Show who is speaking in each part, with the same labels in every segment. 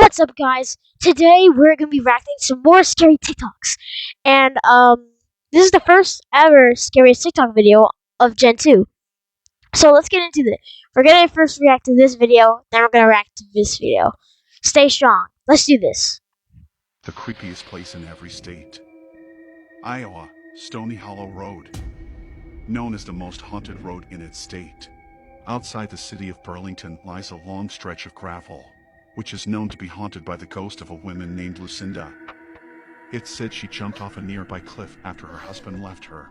Speaker 1: What's up, guys? Today we're gonna be reacting to some more scary TikToks, and this is the first ever scariest TikTok video of Gen 2. So let's get into it. We're gonna first react to this video, then we're gonna react to this video. Stay strong. Let's do this.
Speaker 2: The creepiest place in every state. Iowa, Stony Hollow Road. Known as the most haunted road in its state. Outside the city of Burlington lies a long stretch of gravel, which is known to be haunted by the ghost of a woman named Lucinda. It's said she jumped off a nearby cliff after her husband left her.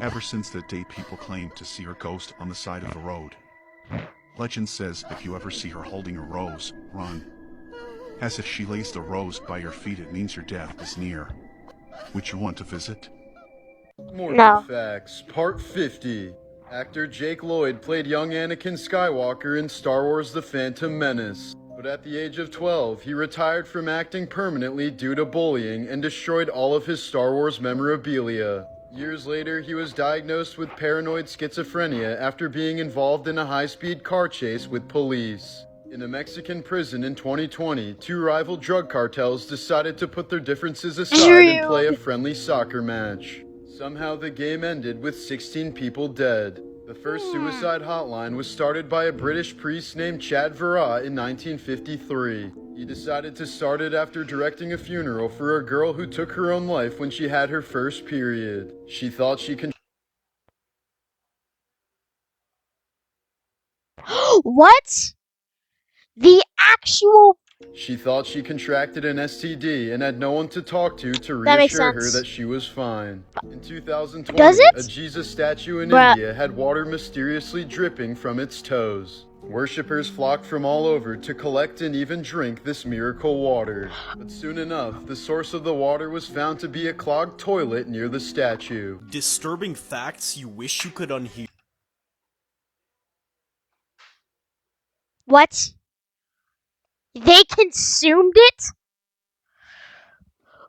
Speaker 2: Ever since that day, people claim to see her ghost on the side of the road. Legend says if you ever see her holding a rose, run. As if she lays the rose by your feet, it means your death is near. Would you want to visit?
Speaker 3: Morbid Facts, Part 50. Actor Jake Lloyd played young Anakin Skywalker in Star Wars The Phantom Menace. But at the age of 12, he retired from acting permanently due to bullying and destroyed all of his Star Wars memorabilia. Years later, he was diagnosed with paranoid schizophrenia after being involved in a high-speed car chase with police. In a Mexican prison in 2020, two rival drug cartels decided to put their differences aside and play a friendly soccer match. Somehow the game ended with 16 people dead. The first suicide hotline was started by a British priest named Chad Verra in 1953. He decided to start it after directing a funeral for a girl who took her own life when she had her first period. She thought she could.
Speaker 1: What? The actual.
Speaker 3: She thought she contracted an STD and had no one to talk to reassure her that she was fine. In 2020, a Jesus statue in India had water mysteriously dripping from its toes. Worshippers flocked from all over to collect and even drink this miracle water. But soon enough, the source of the water was found to be a clogged toilet near the statue.
Speaker 4: Disturbing facts you wish you could unhear.
Speaker 1: What? They consumed it?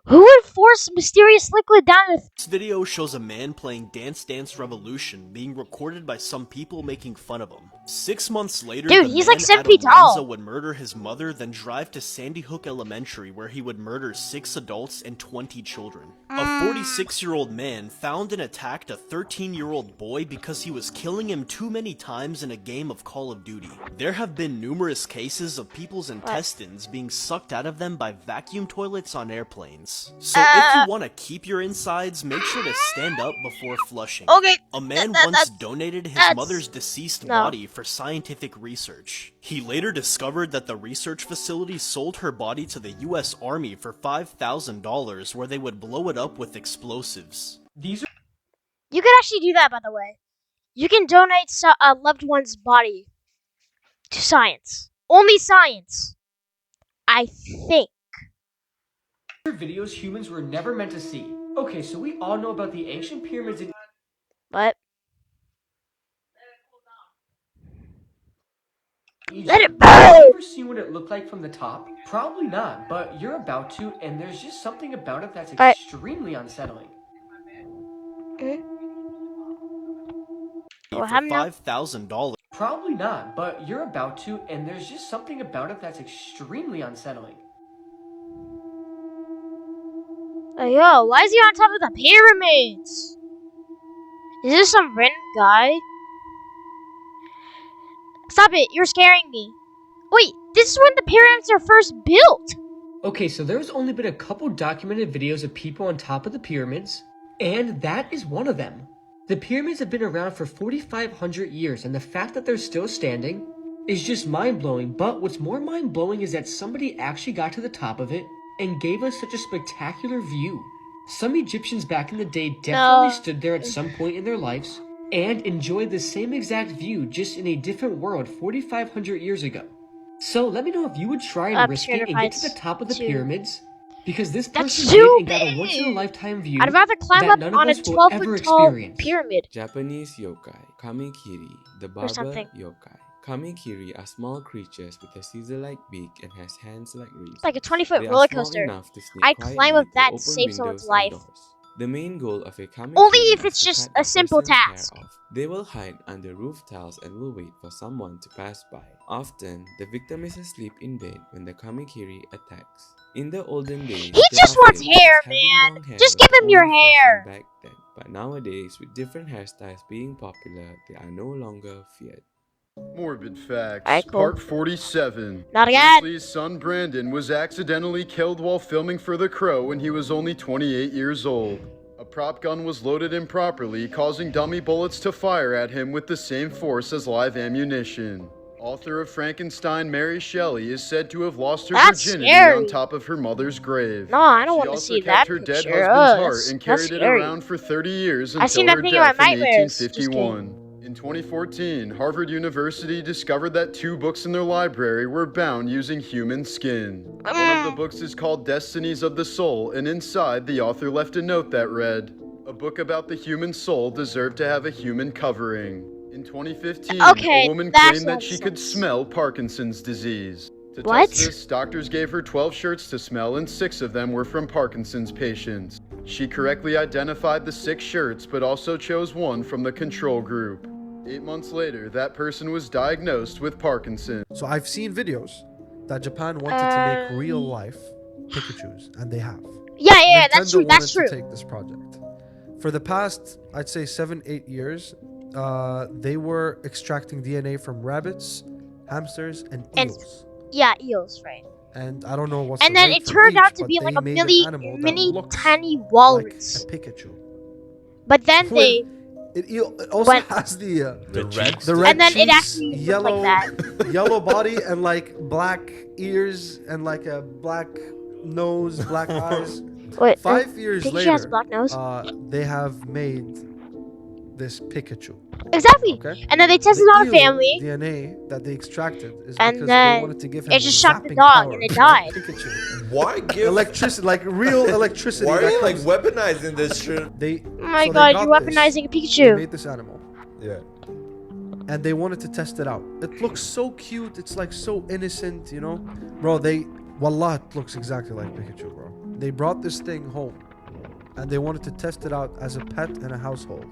Speaker 1: Who would force mysterious liquid down a
Speaker 4: This video shows a man playing Dance Dance Revolution being recorded by some people making fun of him. 6 months later,
Speaker 1: dude, he's like 7 feet tall.
Speaker 4: Would murder his mother, then drive to Sandy Hook Elementary where he would murder 6 adults and 20 children. A 46-year-old man found and attacked a 13-year-old boy because he was killing him too many times in a game of Call of Duty. There have been numerous cases of people's intestines being sucked out of them by vacuum toilets on airplanes. So if you want to keep your insides, make sure to stand up before flushing.
Speaker 1: Okay.
Speaker 4: A man once donated his mother's deceased body for scientific research. He later discovered that the research facility sold her body to the US Army for $5,000 where they would blow it up with explosives.
Speaker 1: You could actually do that, by the way. You can donate a loved one's body to science. Only science. I think.
Speaker 5: Videos humans were never meant to see. Okay, so we all know about the ancient pyramids in
Speaker 1: But
Speaker 5: Egypt.
Speaker 1: let it
Speaker 5: Have you
Speaker 1: burn!
Speaker 5: ever seen what it looked like from the top? Probably not, but you're about to, and there's just something about it that's extremely unsettling.
Speaker 4: For $5,000.
Speaker 5: Probably not, but you're about to, and there's just something about it that's extremely unsettling.
Speaker 1: Yo, why is he on top of the pyramids? Is this some random guy? Stop it, you're scaring me. Wait, this is when the pyramids are first built.
Speaker 5: Okay, so there's only been a couple documented videos of people on top of the pyramids, and that is one of them. The pyramids have been around for 4,500 years, and the fact that they're still standing is just mind-blowing, but what's more mind-blowing is that somebody actually got to the top of it and gave us such a spectacular view. Some Egyptians back in the day definitely stood there at some point in their lives and enjoyed the same exact view just in a different world 4,500 years ago. So let me know if you would try and risk it and get to the top of the pyramids, because this person did and got a once-in-a-lifetime view
Speaker 1: I'd rather climb up on a 12-foot tall pyramid.
Speaker 6: Japanese yokai, kamikiri, the Baba yokai. Kamikiri are small creatures with a scissor-like beak and has hands like reeds.
Speaker 1: It's like a 20-foot roller coaster. I'd climb up that and save someone's life.
Speaker 6: The main goal of a kami
Speaker 1: Only
Speaker 6: kiri
Speaker 1: if it's
Speaker 6: is to
Speaker 1: just
Speaker 6: cut
Speaker 1: a
Speaker 6: the
Speaker 1: simple
Speaker 6: person's hair
Speaker 1: task.
Speaker 6: off. They will hide under roof tiles and will wait for someone to pass by. Often, the victim is asleep in bed when the kami kiri attacks. In the olden days,
Speaker 1: He
Speaker 6: they
Speaker 1: just
Speaker 6: are
Speaker 1: wants
Speaker 6: viewed
Speaker 1: hair,
Speaker 6: as having
Speaker 1: man.
Speaker 6: long hair
Speaker 1: Just
Speaker 6: was
Speaker 1: give
Speaker 6: the
Speaker 1: him your
Speaker 6: only fashion
Speaker 1: hair.
Speaker 6: back then. But nowadays, with different hairstyles being popular, they are no longer feared.
Speaker 3: Morbid Facts,
Speaker 1: Alright, cool.
Speaker 3: Part 47.
Speaker 1: Not
Speaker 3: Bruce
Speaker 1: again.
Speaker 3: Lee's son Brandon was accidentally killed while filming for The Crow when he was only 28 years old. A prop gun was loaded improperly, causing dummy bullets to fire at him with the same force as live ammunition. Author of Frankenstein, Mary Shelley, is said to have lost her
Speaker 1: That's
Speaker 3: virginity
Speaker 1: scary.
Speaker 3: on top of her mother's grave.
Speaker 1: No, I don't
Speaker 3: She
Speaker 1: want to
Speaker 3: also
Speaker 1: see
Speaker 3: kept
Speaker 1: that
Speaker 3: her dead
Speaker 1: picture.
Speaker 3: husband's
Speaker 1: Oh,
Speaker 3: heart and
Speaker 1: that's
Speaker 3: carried it
Speaker 1: scary.
Speaker 3: around for 30 years
Speaker 1: I've seen
Speaker 3: until
Speaker 1: that
Speaker 3: her
Speaker 1: thing in my
Speaker 3: death in
Speaker 1: nightmares. Just
Speaker 3: 1851. In 2014, Harvard University discovered that 2 books in their library were bound using human skin. One of the books is called Destinies of the Soul, and inside, the author left a note that read, "A book about the human soul deserved to have a human covering." In 2015,
Speaker 1: Okay,
Speaker 3: a woman
Speaker 1: that
Speaker 3: claimed that
Speaker 1: makes
Speaker 3: she could
Speaker 1: sense.
Speaker 3: smell Parkinson's disease. To
Speaker 1: What?
Speaker 3: test this, doctors gave her 12 shirts to smell, and 6 of them were from Parkinson's patients. She correctly identified the 6 shirts, but also chose one from the control group. 8 months later, that person was diagnosed with Parkinson's.
Speaker 7: So I've seen videos that Japan wanted to make real life Pikachus, and they have.
Speaker 1: Yeah, that's
Speaker 7: Nintendo
Speaker 1: true. That's
Speaker 7: wanted
Speaker 1: true.
Speaker 7: to take this project. For the past, I'd say 7-8 years, they were extracting DNA from rabbits, hamsters, and
Speaker 1: And-
Speaker 7: eels.
Speaker 1: Yeah, eels, right?
Speaker 7: And I don't know what's
Speaker 1: And
Speaker 7: the
Speaker 1: then
Speaker 7: rate
Speaker 1: it
Speaker 7: for
Speaker 1: turned
Speaker 7: each,
Speaker 1: out to
Speaker 7: but
Speaker 1: be
Speaker 7: they
Speaker 1: like a
Speaker 7: made an animal that
Speaker 1: mini
Speaker 7: looks
Speaker 1: tiny
Speaker 7: like
Speaker 1: walrus.
Speaker 7: a Pikachu.
Speaker 1: But then they
Speaker 7: It also
Speaker 1: Went-
Speaker 7: has the
Speaker 8: red.
Speaker 7: the red
Speaker 1: and then it
Speaker 7: cheeks,
Speaker 1: actually looked
Speaker 7: yellow
Speaker 1: like that.
Speaker 7: yellow body, and like black ears and like a black nose, black eyes.
Speaker 1: Wait,
Speaker 7: 5 years
Speaker 1: Pikachu
Speaker 7: later,
Speaker 1: has a black nose.
Speaker 7: they have made this Pikachu.
Speaker 1: Exactly.
Speaker 7: Okay.
Speaker 1: And then they tested
Speaker 7: The
Speaker 1: on a
Speaker 7: eel
Speaker 1: family,
Speaker 7: DNA that they extracted is
Speaker 1: And
Speaker 7: because
Speaker 1: then
Speaker 7: they wanted to give him
Speaker 1: it just shocked the
Speaker 7: zapping
Speaker 1: dog
Speaker 7: power
Speaker 1: and it
Speaker 7: like
Speaker 1: died.
Speaker 7: Pikachu.
Speaker 8: Why give?
Speaker 7: Electricity, like real electricity.
Speaker 8: Why are
Speaker 7: that
Speaker 8: you like
Speaker 7: comes-
Speaker 8: weaponizing this shit?
Speaker 7: They,
Speaker 1: Oh my
Speaker 7: so they
Speaker 1: god,
Speaker 7: got
Speaker 1: you're
Speaker 7: this,
Speaker 1: weaponizing a
Speaker 7: They
Speaker 1: Pikachu.
Speaker 7: made this animal,
Speaker 8: Yeah.
Speaker 7: and they wanted to test it out. It looks so cute. It's like so innocent, you know, bro. Wallah, it looks exactly like Pikachu, bro. They brought this thing home, and they wanted to test it out as a pet in a household.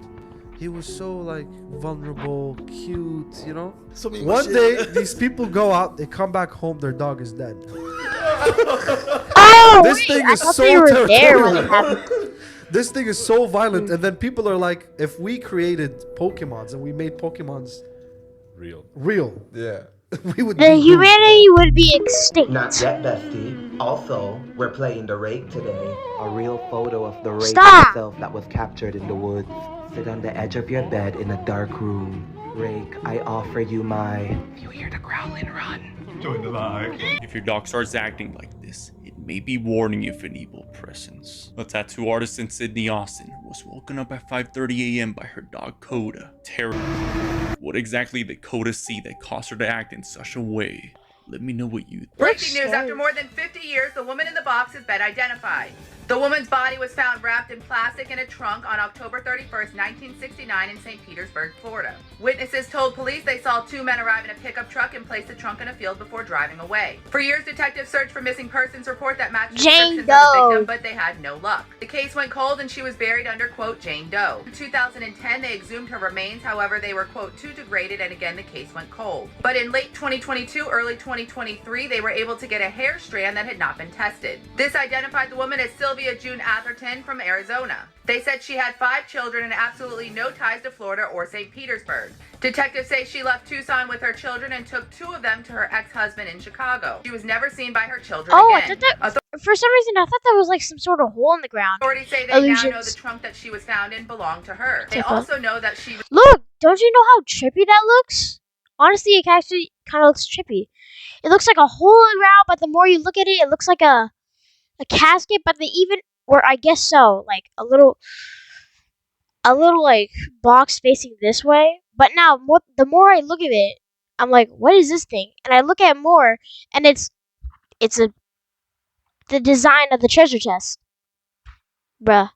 Speaker 7: He was so like vulnerable, cute, you know.
Speaker 8: So we
Speaker 7: One
Speaker 8: shit.
Speaker 7: day, these people go out, they come back home, their dog is dead.
Speaker 1: Oh,
Speaker 7: This
Speaker 1: wait,
Speaker 7: thing
Speaker 1: I
Speaker 7: is
Speaker 1: thought
Speaker 7: so
Speaker 1: they were there when it
Speaker 7: territorial.
Speaker 1: happened.
Speaker 7: This thing is so violent, and then people are like, if we created Pokemons and we made Pokemons real,
Speaker 8: Yeah.
Speaker 7: we would
Speaker 1: The
Speaker 7: be
Speaker 1: humanity would be extinct.
Speaker 9: Not yet, bestie. Also, we're playing the rake today. A real photo of the rake
Speaker 1: Stop.
Speaker 9: itself that was captured in the woods. Sit on the edge of your bed in a dark room. Rake, I offer you my... If you hear the growling, run.
Speaker 10: If your dog starts acting like this, it may be warning you of an evil presence. A tattoo artist in Sydney, Austin, was woken up at 5:30 a.m. by her dog Coda. Terrible. What exactly did Coda see that caused her to act in such a way? Let me know what you think.
Speaker 11: Breaking news, after more than 50 years, the woman in the box has been identified. The woman's body was found wrapped in plastic in a trunk on October 31st, 1969 in St. Petersburg, Florida. Witnesses told police they saw 2 men arrive in a pickup truck and place the trunk in a field before driving away. For years, detectives searched for missing persons report that matched
Speaker 1: Jane
Speaker 11: descriptions of the
Speaker 1: Doe.
Speaker 11: victim, but they had no luck. The case went cold and she was buried under, quote, Jane Doe. In 2010, they exhumed her remains, however, they were, quote, too degraded, and again, the case went cold. But in late 2022, early 2023, they were able to get a hair strand that had not been tested. This identified the woman as Sylvia June Atherton from Arizona. They said she had 5 children and absolutely no ties to Florida or St. Petersburg. Detectives say she left Tucson with her children and took 2 of them to her ex-husband in Chicago. She was never seen by her children
Speaker 1: Oh, I
Speaker 11: again.
Speaker 1: thought that, for some reason, I thought that was like some sort of hole in the ground.
Speaker 11: Authorities say they now know
Speaker 1: Illusions.
Speaker 11: the trunk that she was found in belonged to her. They
Speaker 1: Typo.
Speaker 11: also know that she
Speaker 1: Look, don't you know how trippy that looks? Honestly, it actually kind of looks trippy. It looks like a hole in the ground, but the more you look at it, it looks like a casket. But they even, or I guess so, like a little like box facing this way. But now, the more I look at it, I'm like, what is this thing? And I look at it more, and it's the design of the treasure chest, bruh.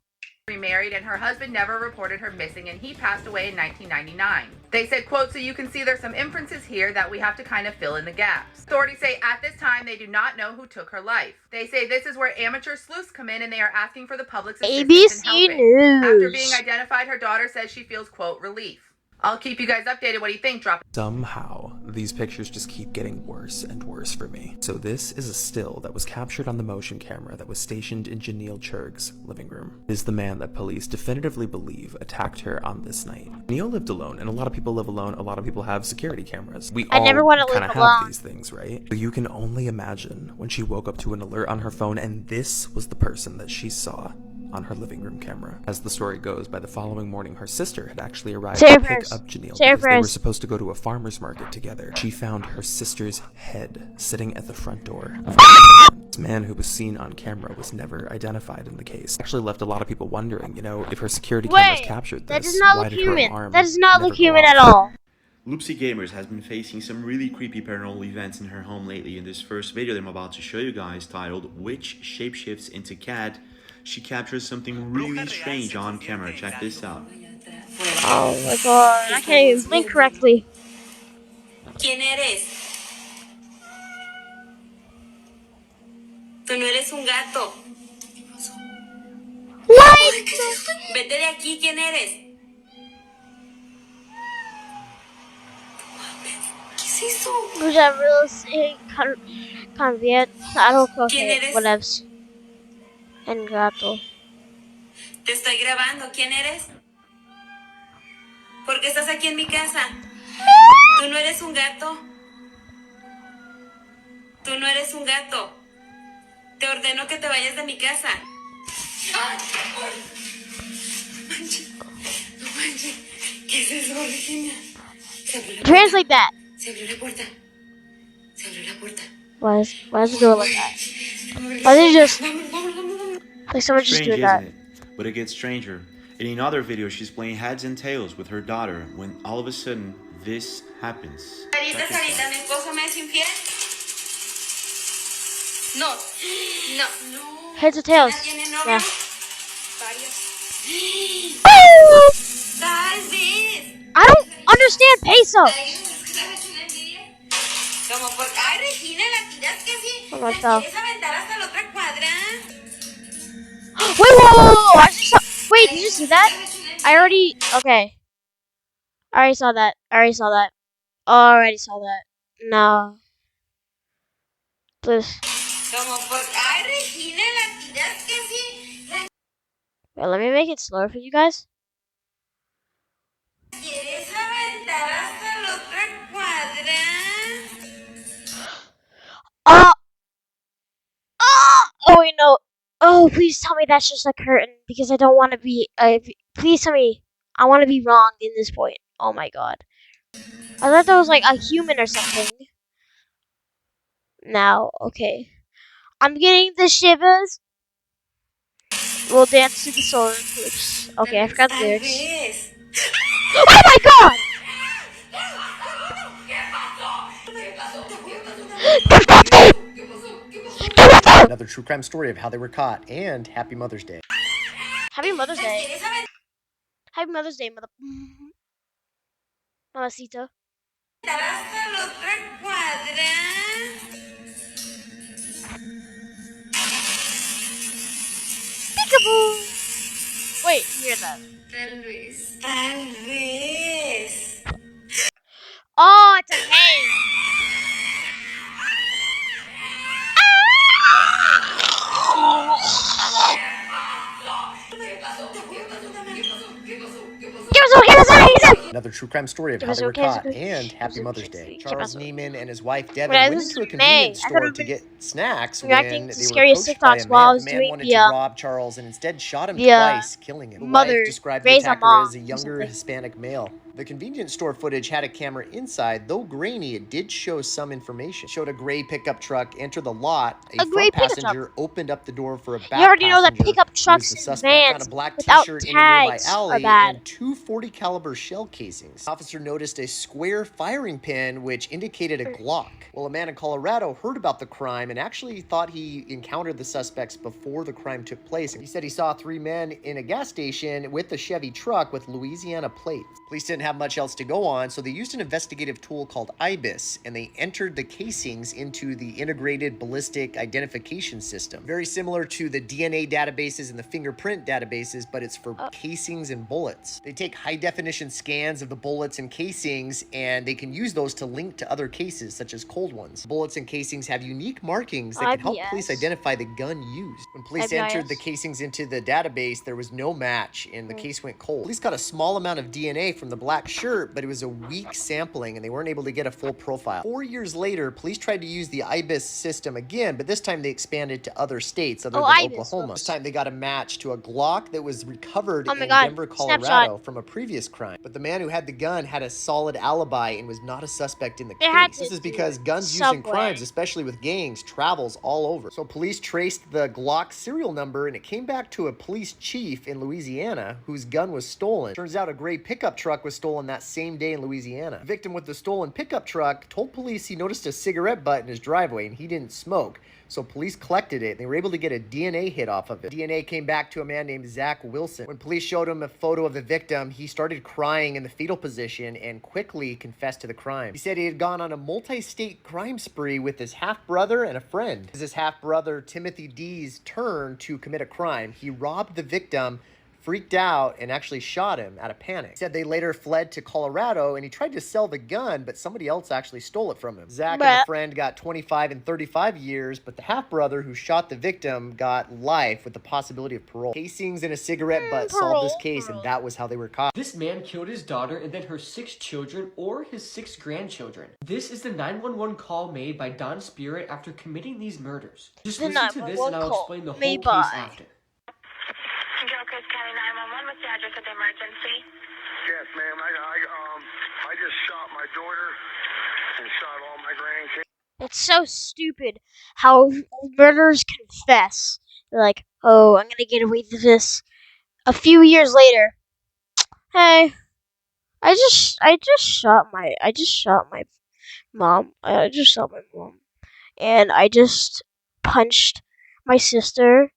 Speaker 11: remarried, and her husband never reported her missing, and he passed away in 1999. They said, quote, so you can see there's some inferences here that we have to kind of fill in the gaps. Authorities say at this time they do not know who took her life. They say this is where amateur sleuths come in and they are asking for the public's assistance in
Speaker 1: ABC
Speaker 11: helping.
Speaker 1: News.
Speaker 11: After being identified, her daughter says she feels, quote, relief. I'll keep you guys updated. What do you think? Drop it.
Speaker 4: Somehow, these pictures just keep getting worse and worse for me. So this is a still that was captured on the motion camera that was stationed in Janelle Churg's living room. It is the man that police definitively believe attacked her on this night. Neil lived alone, and a lot of people live alone. A lot of people have security cameras. We
Speaker 1: I never
Speaker 4: all
Speaker 1: wanna
Speaker 4: kind
Speaker 1: live
Speaker 4: of
Speaker 1: alone.
Speaker 4: have these things, right? So you can only imagine when she woke up to an alert on her phone, and this was the person that she saw on her living room camera. As the story goes, by the following morning, her sister had actually arrived to pick up Janelle because they were supposed to go to a farmer's market together. She found her sister's head sitting at the front door of her this man who was seen on camera was never identified in the case. Actually left a lot of people wondering, you know, if her security cameras captured this,
Speaker 1: that does not
Speaker 4: why
Speaker 1: look
Speaker 4: did her
Speaker 1: human.
Speaker 4: arm
Speaker 1: That does not
Speaker 4: never
Speaker 1: look
Speaker 4: go
Speaker 1: human
Speaker 4: off?
Speaker 1: at all.
Speaker 8: Loopsy Gamers has been facing some really creepy paranormal events in her home lately. In this first video that I'm about to show you guys, titled Witch Shapeshifts into Cat, she captures something really strange on camera. Check this out.
Speaker 1: Oh my god, I can't even blink correctly.
Speaker 12: ¿Quién eres? Tú no eres un gato.
Speaker 1: What?
Speaker 12: Vete de aquí, ¿quién eres? ¿Qué es eso?
Speaker 1: Mucha real conviert. I don't
Speaker 12: ¿Quién
Speaker 1: okay,
Speaker 12: eres?
Speaker 1: whatevs. En gato.
Speaker 12: Te estoy grabando, ¿quién eres? ¿Por qué estás aquí en mi casa? Tú no eres un gato. Tú no eres un gato. Te ordeno que te vayas de mi casa. ¡Ay! No manches. ¿Qué es eso, Regina? Se abrió la
Speaker 1: Translate that.
Speaker 12: Se abrió la puerta. Se abrió la puerta.
Speaker 1: Why is it doing like that? Why did it just like someone just
Speaker 8: Strange,
Speaker 1: doing that?
Speaker 8: isn't it? But it gets stranger. In another video, she's playing heads and tails with her daughter when all of a sudden this happens.
Speaker 12: Sarita, Sarita, mi esposo me es infiel. No, no.
Speaker 1: Heads or tails?
Speaker 12: ¿Tiene novio?
Speaker 1: Yeah.
Speaker 12: Varios.
Speaker 1: Woo!
Speaker 12: Tal vez.
Speaker 1: I don't understand pesos.
Speaker 12: Como porque, ay, Regina, la tiras que sí.
Speaker 1: Oh,
Speaker 12: La
Speaker 1: what the?
Speaker 12: quieres aventar hasta la otra cuadra.
Speaker 1: Wait, whoa! I just saw. Wait, did you see that? I already. Okay. I already saw that. Already saw that. No. Please.
Speaker 12: Como porque, ay, Regina, la tiras que sí.
Speaker 1: Wait, let me make it slower for you guys.
Speaker 12: La quieres aventar hasta la otra cuadra.
Speaker 1: Oh wait, no. Oh, please tell me that's just a curtain because I don't want to be. Please tell me I want to be wrong in this point. Oh my god. I thought that was like a human or something. Now, okay. I'm getting the shivers. We'll dance to the solar eclipse. Okay, I forgot the lyrics. Oh my god!
Speaker 13: Another true crime story of how they were caught, and Happy Mother's Day.
Speaker 1: Happy Mother's Day. Happy Mother's Day, Mamacita. Peekaboo! Wait, hear that.
Speaker 12: Tal vez.
Speaker 1: Oh, it's a hay.
Speaker 13: Another true crime story of how they were caught, and Happy Mother's Day. Charles Neiman and his wife Devin went into a convenience store to get snacks when they were approached by a man. The man wanted to rob Charles and instead shot him twice, killing him. The wife described the attacker as a younger Hispanic male. The convenience store footage had a camera inside. Though grainy, it did show some information. It showed a gray pickup truck enter the lot. A front passenger opened up the door for a back passenger.
Speaker 1: You already know that pickup
Speaker 13: Who was
Speaker 1: trucks
Speaker 13: the
Speaker 1: and
Speaker 13: suspect. Found
Speaker 1: vans
Speaker 13: a black
Speaker 1: without
Speaker 13: t-shirt in a nearby
Speaker 1: tags are
Speaker 13: alley
Speaker 1: bad.
Speaker 13: and two .40 caliber shell casings. The officer noticed a square firing pin which indicated a Glock. Well, a man in Colorado heard about the crime and actually thought he encountered the suspects before the crime took place. He said he saw three men in a gas station with a Chevy truck with Louisiana plates. Police didn't have much else to go on, so they used an investigative tool called IBIS, and they entered the casings into the Integrated Ballistic Identification System. Very similar to the DNA databases and the fingerprint databases, but it's for casings and bullets. They take high-definition scans of the bullets and casings, and they can use those to link to other cases, such as cold ones. Bullets and casings have unique markings that can help police identify the gun used. When police entered the casings into the database, there was no match, and the case went cold. Police got a small amount of DNA from the black shirt, but it was a weak sampling, and they weren't able to get a full profile. 4 years later, police tried to use the IBIS system again, but this time they expanded to other states other than Oklahoma. This time they got a match to a Glock that was recovered in Denver, Colorado from a previous crime. But the man who had the gun had a solid alibi and was not a suspect in the case. This is because guns used in crimes, especially with gangs, travels all over. So police traced the Glock serial number, and it came back to a police chief in Louisiana whose gun was stolen. Turns out a gray pickup truck was stolen that same day in Louisiana. The victim with the stolen pickup truck told police he noticed a cigarette butt in his driveway and he didn't smoke. So police collected it. They were able to get a DNA hit off of it. DNA came back to a man named Zach Wilson. When police showed him a photo of the victim, he started crying in the fetal position and quickly confessed to the crime. He said he had gone on a multi-state crime spree with his half-brother and a friend. It was his half-brother Timothy D's turn to commit a crime. He robbed the victim, freaked out, and actually shot him out of panic. He said they later fled to Colorado, and he tried to sell the gun, but somebody else actually stole it from him. Zach and the friend got 25 and 35 years, but the half-brother who shot the victim got life with the possibility of parole. Casings and a cigarette butt solved this case, and that was how they were caught.
Speaker 5: This man killed his daughter and then her 6 children or his 6 grandchildren. This is the 911 call made by Don Spirit after committing these murders. Just listen to this and I'll explain the whole case after.
Speaker 12: Gilchrist County 911, what's the address of the emergency?
Speaker 14: Yes, ma'am. I just shot my daughter and shot all my grandkids.
Speaker 1: It's so stupid how murderers confess. They're like, oh, I'm gonna get away with this. A few years later, hey, I just shot my mom. I just shot my mom, and I just punched my sister,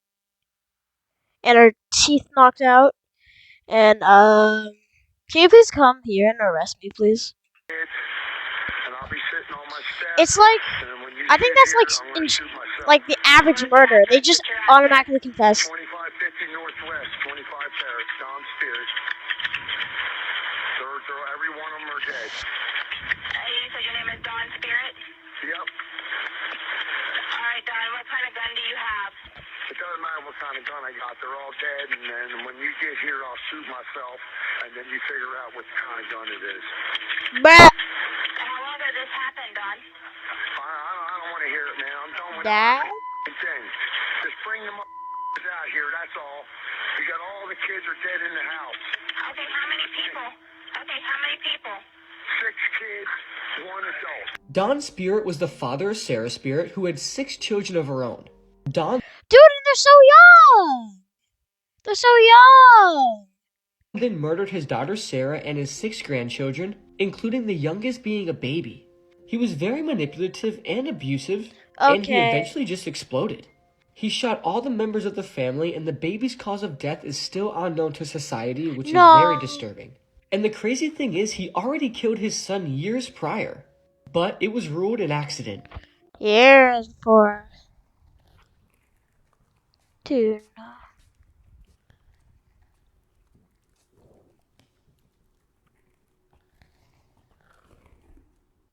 Speaker 1: and her teeth knocked out. And can you please come here and arrest me, please?
Speaker 14: And I'll be sitting on my steps.
Speaker 1: It's like, I think that's like the average murder. They just automatically confess.
Speaker 14: 2550 Northwest, 25 Paris, Don Spirit. Every one of them are dead.
Speaker 12: You said your name is Don Spirit?
Speaker 14: Yep.
Speaker 12: Alright, Don, what kind of gun do you have?
Speaker 14: It doesn't matter what kind of gun I got. They're all dead, and then when you get here, I'll shoot myself, and then you figure out what kind of gun it is.
Speaker 1: But
Speaker 12: how long ago this happened, Don?
Speaker 14: I don't want to hear it, man. I'm done with
Speaker 1: Dad?
Speaker 14: thing. Just bring them out here, that's all. You got all the kids are dead in the house.
Speaker 12: Okay, how many people?
Speaker 14: 6 kids, 1 adult.
Speaker 5: Don Spirit was the father of Sarah Spirit, who had 6 children of her own. Don...
Speaker 1: Dude, and they're so young! They're so young!
Speaker 5: Then murdered his daughter Sarah and his 6 grandchildren, including the youngest being a baby. He was very manipulative and abusive, and he eventually just exploded. He shot all the members of the family, and the baby's cause of death is still unknown to society, which is very disturbing. And the crazy thing is, he already killed his son years prior, but it was ruled an accident.
Speaker 1: Years before. Dude.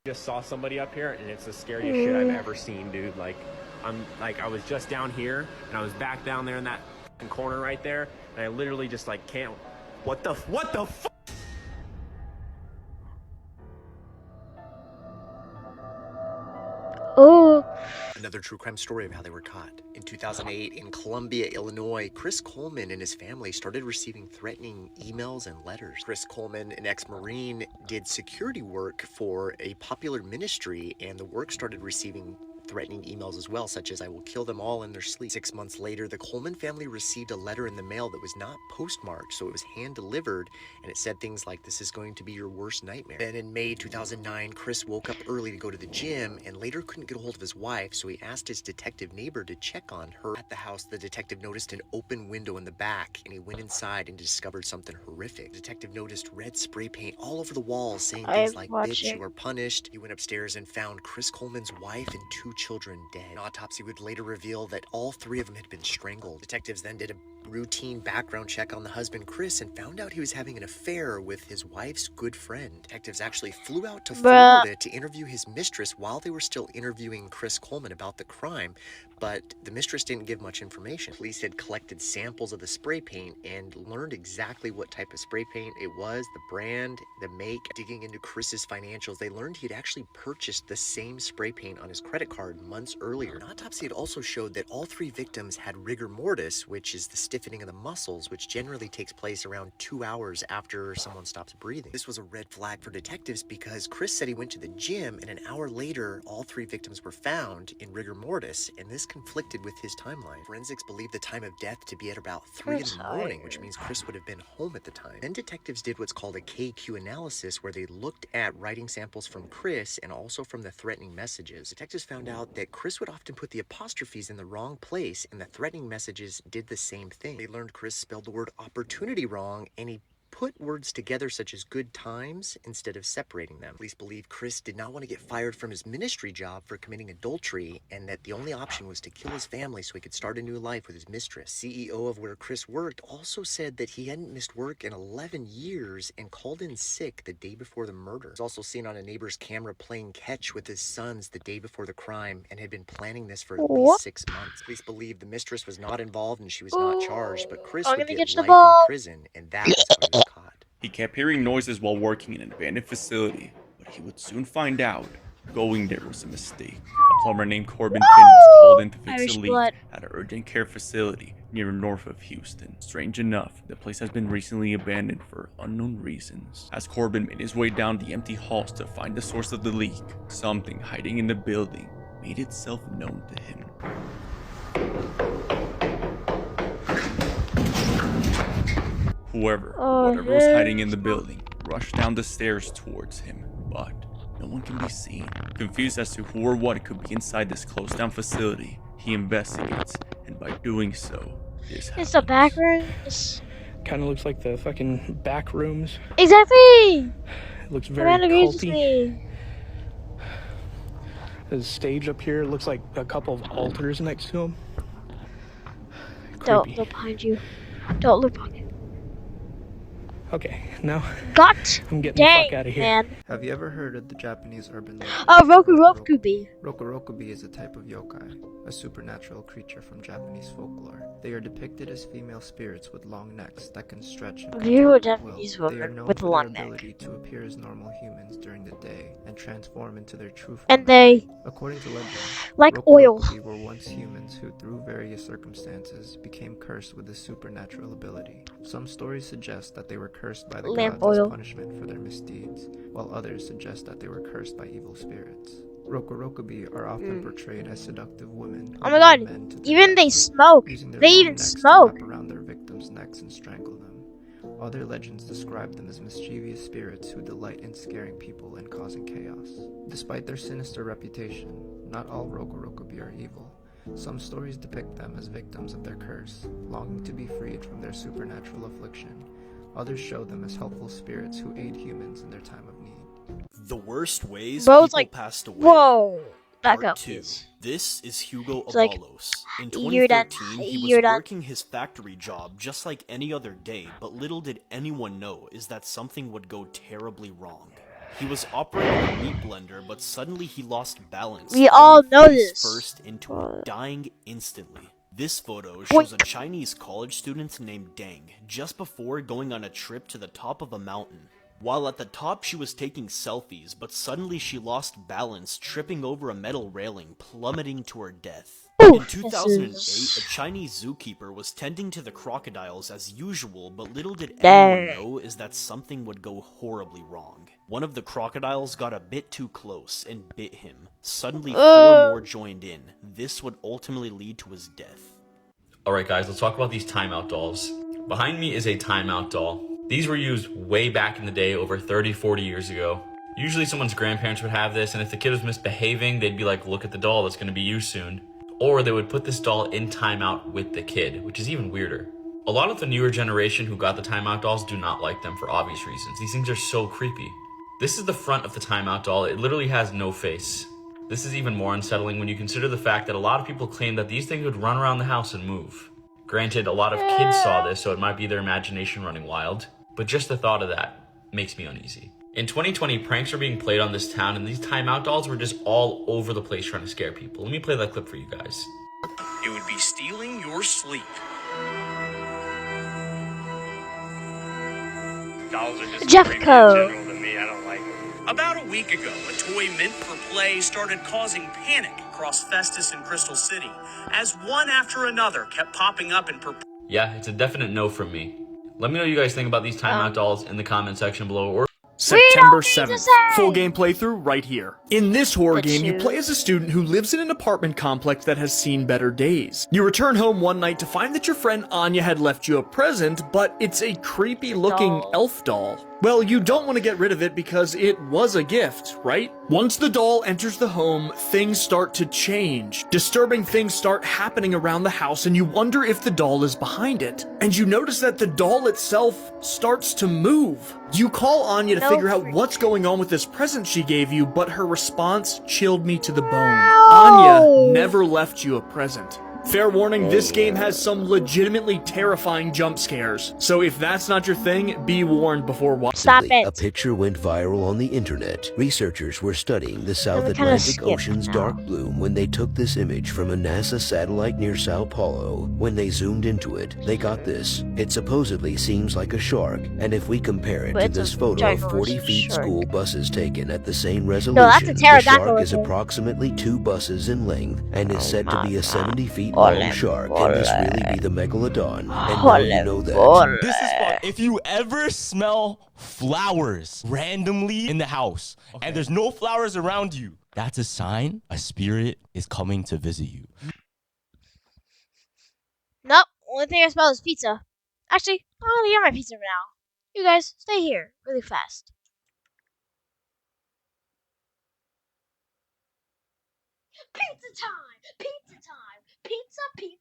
Speaker 15: Just saw somebody up here, and it's the scariest shit I've ever seen, dude. I was just down here, and I was back down there in that corner right there, and I literally just can't. What the f?
Speaker 1: Oh.
Speaker 13: Another true crime story of how they were caught. In 2008, in Columbia, Illinois, Chris Coleman and his family started receiving threatening emails and letters. Chris Coleman, an ex-Marine, did security work for a popular ministry, and the work started receiving threatening emails as well, such as "I will kill them all in their sleep." 6 months later, the Coleman family received a letter in the mail that was not postmarked, so it was hand-delivered, and it said things like, "This is going to be your worst nightmare." Then in May 2009, Chris woke up early to go to the gym and later couldn't get a hold of his wife, so he asked his detective neighbor to check on her. At the house, the detective noticed an open window in the back, and he went inside and discovered something horrific. The detective noticed red spray paint all over the walls, saying things like, "Bitch, you are punished." He went upstairs and found Chris Coleman's wife and 2 children dead. An autopsy would later reveal that all 3 of them had been strangled. Detectives then did a routine background check on the husband, Chris, and found out he was having an affair with his wife's good friend. Detectives actually flew out to Florida to interview his mistress while they were still interviewing Chris Coleman about the crime, but the mistress didn't give much information. Police had collected samples of the spray paint and learned exactly what type of spray paint it was, the brand, the make. Digging into Chris's financials, they learned he had actually purchased the same spray paint on his credit card months earlier. An autopsy had also showed that all 3 victims had rigor mortis, which is the stiffening of the muscles, which generally takes place around 2 hours after someone stops breathing. This was a red flag for detectives because Chris said he went to the gym, and an hour later, all 3 victims were found in rigor mortis, and this conflicted with his timeline. Forensics believed the time of death to be at about 3 in the morning, which means Chris would have been home at the time. Then detectives did what's called a KQ analysis, where they looked at writing samples from Chris and also from the threatening messages. Detectives found out that Chris would often put the apostrophes in the wrong place, and the threatening messages did the same thing. They learned Chris spelled the word opportunity wrong, and he put words together such as good times instead of separating them. Police believe Chris did not want to get fired from his ministry job for committing adultery, and that the only option was to kill his family so he could start a new life with his mistress. CEO of where Chris worked also said that he hadn't missed work in 11 years and called in sick the day before the murder. He was also seen on a neighbor's camera playing catch with his sons the day before the crime and had been planning this for at least 6 months. Police believe the mistress was not involved and she was not charged, but Chris would get life in prison, and that was how he was caught.
Speaker 10: He kept hearing noises while working in an abandoned facility, but he would soon find out going there was a mistake. A plumber named Corbin Finn was called in to fix a leak at an urgent care facility near north of Houston. Strange enough, the place has been recently abandoned for unknown reasons. As Corbin made his way down the empty halls to find the source of the leak, something hiding in the building made itself known to him. Whatever was hiding in the building, rushed down the stairs towards him, but no one can be seen. Confused as to who or what could be inside this closed-down facility, he investigates, and by doing so, this happens.
Speaker 1: It's the back rooms.
Speaker 16: Kind of looks like the fucking back rooms.
Speaker 1: Exactly.
Speaker 16: It looks very culty. There's a stage up here. It looks like a couple of altars next to him.
Speaker 1: Don't look behind you. Don't look behind you.
Speaker 16: Okay, now I'm getting the fuck out of here.
Speaker 1: Man.
Speaker 17: Have you ever heard of the Japanese urban legend?
Speaker 1: Rokurokubi.
Speaker 17: Rokurokubi is a type of yokai, a supernatural creature from Japanese folklore. They are depicted as female spirits with long necks that can stretch and
Speaker 1: View Japanese
Speaker 17: will. They are
Speaker 1: woman
Speaker 17: known
Speaker 1: with a
Speaker 17: for their
Speaker 1: long neck.
Speaker 17: ability to appear as normal humans during the day and transform into their true form.
Speaker 1: And they,
Speaker 17: according to legend,
Speaker 1: like oil,
Speaker 17: were once humans who, through various circumstances, became cursed with this supernatural ability. Some stories suggest that they were cursed by the gods as punishment for their misdeeds, while others suggest that they were cursed by evil spirits. Rokurokubi are often portrayed as seductive women.
Speaker 1: Oh my god, even they smoke. They even smoke.
Speaker 17: Wrap around their victims' necks and strangle them. Other legends describe them as mischievous spirits who delight in scaring people and causing chaos. Despite their sinister reputation, not all Rokurokubi are evil. Some stories depict them as victims of their curse, longing to be freed from their supernatural affliction. Others show them as helpful spirits who aid humans in their time of need.
Speaker 4: The worst ways people passed away.
Speaker 1: Whoa, back
Speaker 4: Part
Speaker 1: up.
Speaker 4: 2. This is Hugo
Speaker 1: It's like,
Speaker 4: Abalos. In
Speaker 1: you're
Speaker 4: 2013,
Speaker 1: done.
Speaker 4: he was
Speaker 1: You're done.
Speaker 4: working his factory job just like any other day, but little did anyone know is that something would go terribly wrong. He was operating a meat blender, but suddenly he lost balance.
Speaker 1: We all know this.
Speaker 4: First into it, dying instantly. This photo shows a Chinese college student named Deng just before going on a trip to the top of a mountain. While at the top she was taking selfies, but suddenly she lost balance, tripping over a metal railing, plummeting to her death. In 2008, a Chinese zookeeper was tending to the crocodiles as usual, but little did anyone know is that something would go horribly wrong. One of the crocodiles got a bit too close and bit him. Suddenly 4 more joined in. This would ultimately lead to his death.
Speaker 18: Alright guys, let's talk about these timeout dolls. Behind me is a timeout doll. These were used way back in the day, over 30-40 years ago. Usually someone's grandparents would have this, and if the kid was misbehaving, they'd be like, look at the doll, that's going to be used soon. Or they would put this doll in timeout with the kid, which is even weirder. A lot of the newer generation who got the timeout dolls do not like them for obvious reasons. These things are so creepy. This is the front of the timeout doll. It literally has no face. This is even more unsettling when you consider the fact that a lot of people claim that these things would run around the house and move. Granted, a lot of kids saw this, so it might be their imagination running wild, but just the thought of that makes me uneasy. In 2020, pranks were being played on this town, and these timeout dolls were just all over the place trying to scare people. Let me play that clip for you guys.
Speaker 19: It would be stealing your sleep. Dolls are just creepy in general to me. I don't like them. About a week ago, a toy meant for play started causing panic across Festus and Crystal City, as one after another kept popping up in
Speaker 18: Yeah, it's a definite no from me. Let me know what you guys think about these timeout dolls in the comment section below, or
Speaker 4: September 7th. Full game playthrough right here. In this horror game, you play as a student who lives in an apartment complex that has seen better days. You return home one night to find that your friend Anya had left you a present, but it's a creepy looking elf doll. Well, you don't want to get rid of it because it was a gift, right? Once the doll enters the home, things start to change. Disturbing things start happening around the house, and you wonder if the doll is behind it. And you notice that the doll itself starts to move. You call Anya to figure out what's going on with this present she gave you, but her response chilled me to the bone. Anya never left you a present. Fair warning, this game has some legitimately terrifying jump scares. So if that's not your thing, be warned before watching.
Speaker 1: Stop it.
Speaker 20: A picture went viral on the internet. Researchers were studying the South Atlantic Ocean's dark blue when they took this image from a NASA satellite near Sao Paulo. When they zoomed into it, they got this. It supposedly seems like a shark, and if we compare it to this photo of 40 feet school buses taken at the same resolution, the shark is approximately 2 buses in length and is said to be a 70 feet long shark. Can this really be the megalodon? And now you know that.
Speaker 21: This is fun. If you ever smell flowers randomly in the house and there's no flowers around you, that's a sign a spirit is coming to visit you.
Speaker 1: Nope, only thing I smell is pizza. Actually, I'm gonna get my pizza now. You guys, stay here really fast. Pizza time! Pizza time! Pizza, pizza.